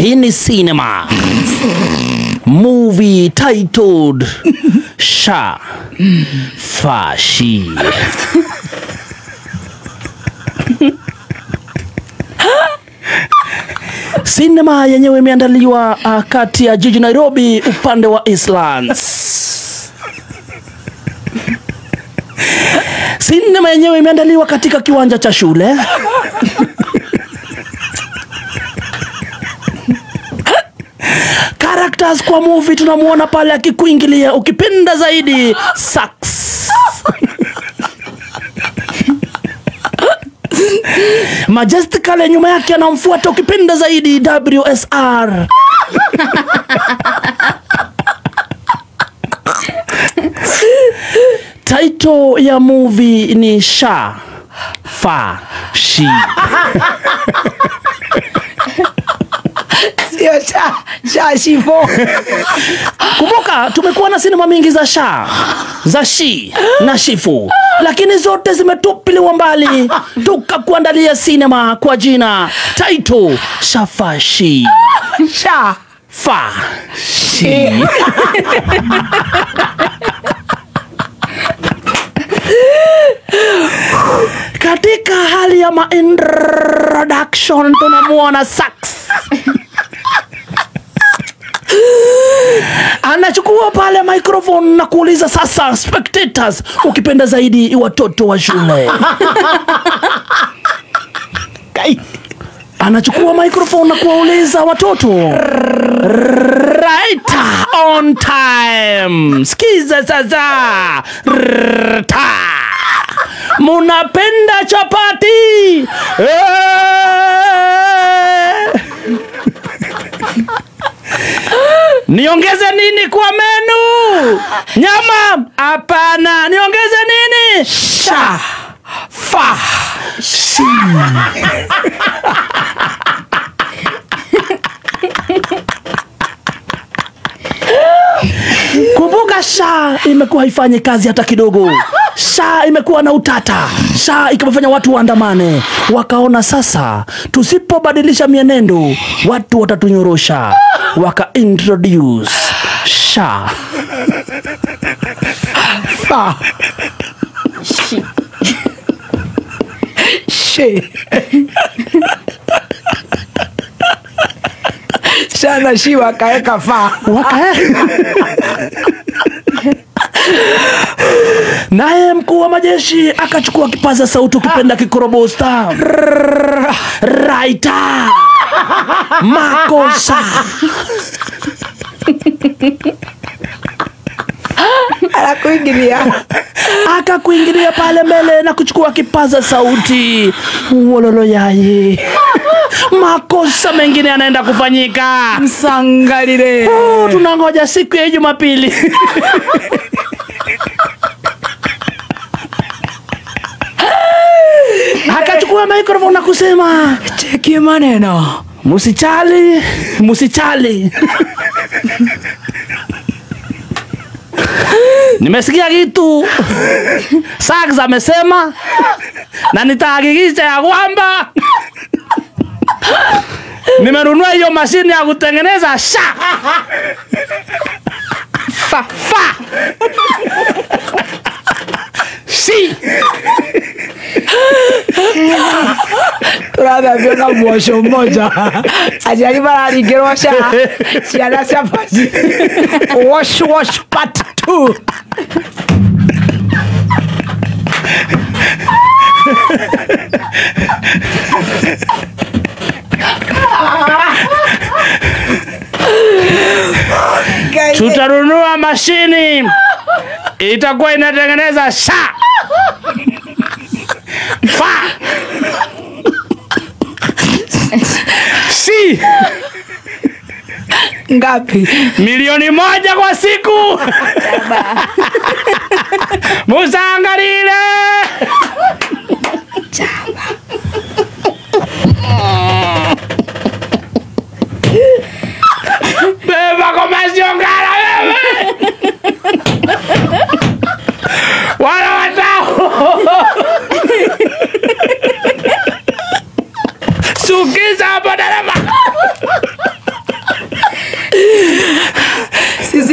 Hii ni cinema. Movie titled Sha Fa Shi. Cinema yenyewe imeandaliwa kati ya jiji Nairobi upande wa Eastlands. Cinema yenyewe imeandaliwa katika kiwanja cha shule. Characters kwa movie tunamuona pale akikuingilia, ukipenda zaidi Sax. Majestically nyuma yake anamfuata, ukipenda zaidi WSR. Title ya movie ni Sha Fa Shi. Sio Sha Shifo. Kumbuka tumekuwa na sinema mingi za Sha, za Shi na Shifu, lakini zote zimetupiliwa mbali. Tukakuandalia sinema kwa jina title Sha Fa Shi. Sha Fa Shi. Katika hali ya introduction tunamuona Sax. Anachukua pale microphone na kuuliza sasa spectators, ukipenda zaidi watoto wa shule. Anachukua microphone na kuwauliza watoto right on time. Sikiza sasa. Munapenda chapati? Niongeze nini kwa menu? Nyama? Hapana. Niongeze nini? Sha Fa Shi. Kumbuka Sha imekuwa haifanyi kazi hata kidogo. Sha imekuwa na utata. Sha ikawafanya watu waandamane. Wakaona sasa tusipobadilisha mienendo watu watatunyorosha. Waka introduce Sha Fa Shi. She. Sha na Shi wakaeka Fa. Naye mkuu wa majeshi akachukua kipaza sauti, ukipenda kikorobosta. Raita makosa. Akakuingilia pale mbele na kuchukua kipaza sauti. Wololo yaye. Makosa mengine yanaenda kufanyika. Msangalile. Tunangoja siku ya Jumapili. Akachukua microphone na kusema, cheki maneno. Musichali, musichali. Nimesikia kitu Sax amesema na nitahakikisha ya kwamba nimenunua hiyo mashine ya kutengeneza Sha Fa Shi. Turada vyoka mwosho mmoja ajariba aligero Sha siala Sha Fa Shi. Wash part 2. Tutanunua mashini itakuwa inatengeneza Sha Fa Shi. Ngapi? Milioni 1 kwa siku. Musangalile. Beba komasyon kala wewe. Wala watao. Sukiza hapo dereva.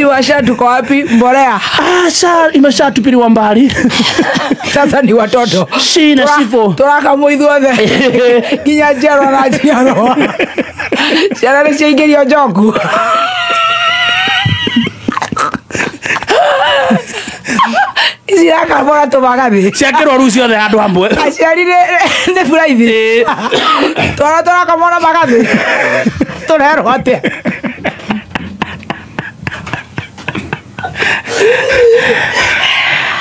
Sisi washa tuko wapi? Mbolea. Sha imeshatupiliwa mbali. Sasa ni watoto. Shi na Shifo. Turaka muithuothe. Ginya jero na jero. Ciana nĩ ciaingĩrio njoku. Ciraka mbora tũmagathĩ. Ciakĩrwo rũu ciothe handũ hamwe. Aciari nĩ buraithi. Turaka mbora magathĩ. Tũrerwo atĩa?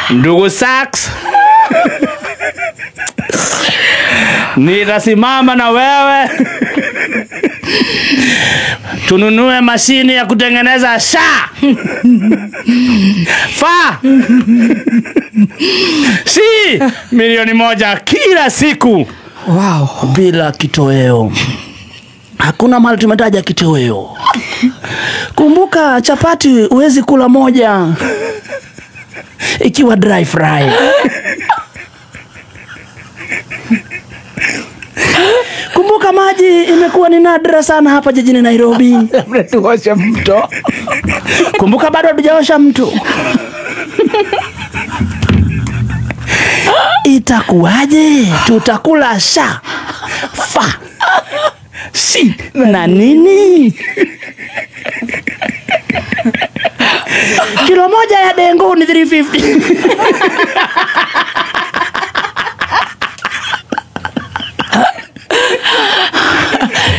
Ndugu Sax, nitasimama na wewe tununue mashini ya kutengeneza sha fa si milioni 1 kila siku. Wow. Bila kitoweo. Hakuna mahali tumetaja kitoweo. Kumbuka chapati huwezi kula moja ikiwa dry fry. Kumbuka maji imekuwa ni nadra sana hapa jijini Nairobi. Tuoshe mto. Kumbuka bado hatujaosha mto. Itakuwaje? Tutakula sha fa si na nini? Kilo moja ya dengu ni 350.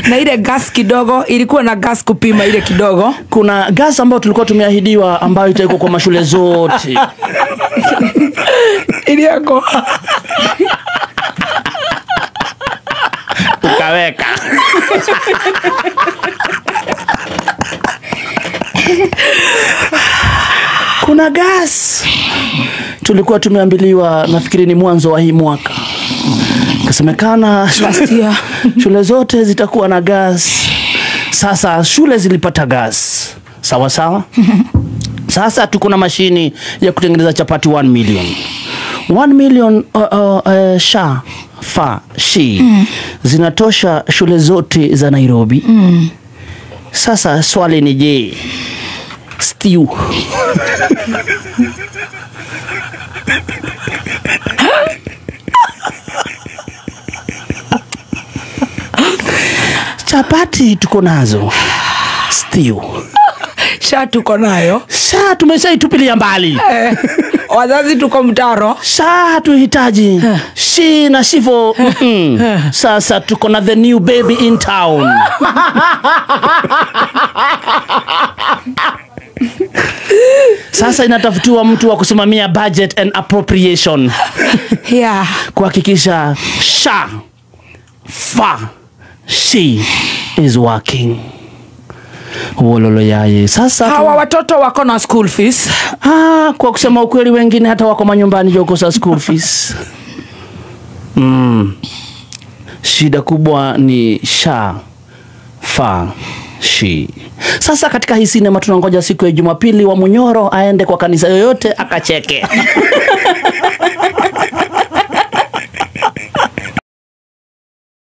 Na ile gas kidogo, ilikuwa na gas kupima ile kidogo. Kuna gas ambayo tulikuwa tumeahidiwa ambayo itaiko kwa mashule zote. Iliako. Ukaweka. Kuna gas tulikuwa tumeambiliwa, nafikiri ni mwanzo wa hii mwaka. Kasemekana shule zote zitakuwa na gas. Sasa shule zilipata gas. Sawa sawa. Sasa tuko na mashini ya kutengeneza chapati 1 million. 1 million sha fa shi zinatosha shule zote za Nairobi. Sasa swali ni je, stew chapati tuko nazo, stew sha tuko nayo. Sha tumeshaitupilia mbali. Wazazi tuko mtaro. Sha hatuhitaji. Shi na Shifo. Sasa tuko na the new baby in town. Sasa inatafutiwa mtu wa kusimamia budget and appropriation. Yeah. Kuhakikisha sha fa she is working. Wololo yaye. Sasa hawa watoto wako na school fees. Kwa kusema ukweli wengine hata wako manyumbani joko sa school fees. Shida kubwa ni sha fa she. Sasa katika hii sinema tunangoja siku ya Jumapili wa Munyoro aende kwa kanisa yoyote akacheke.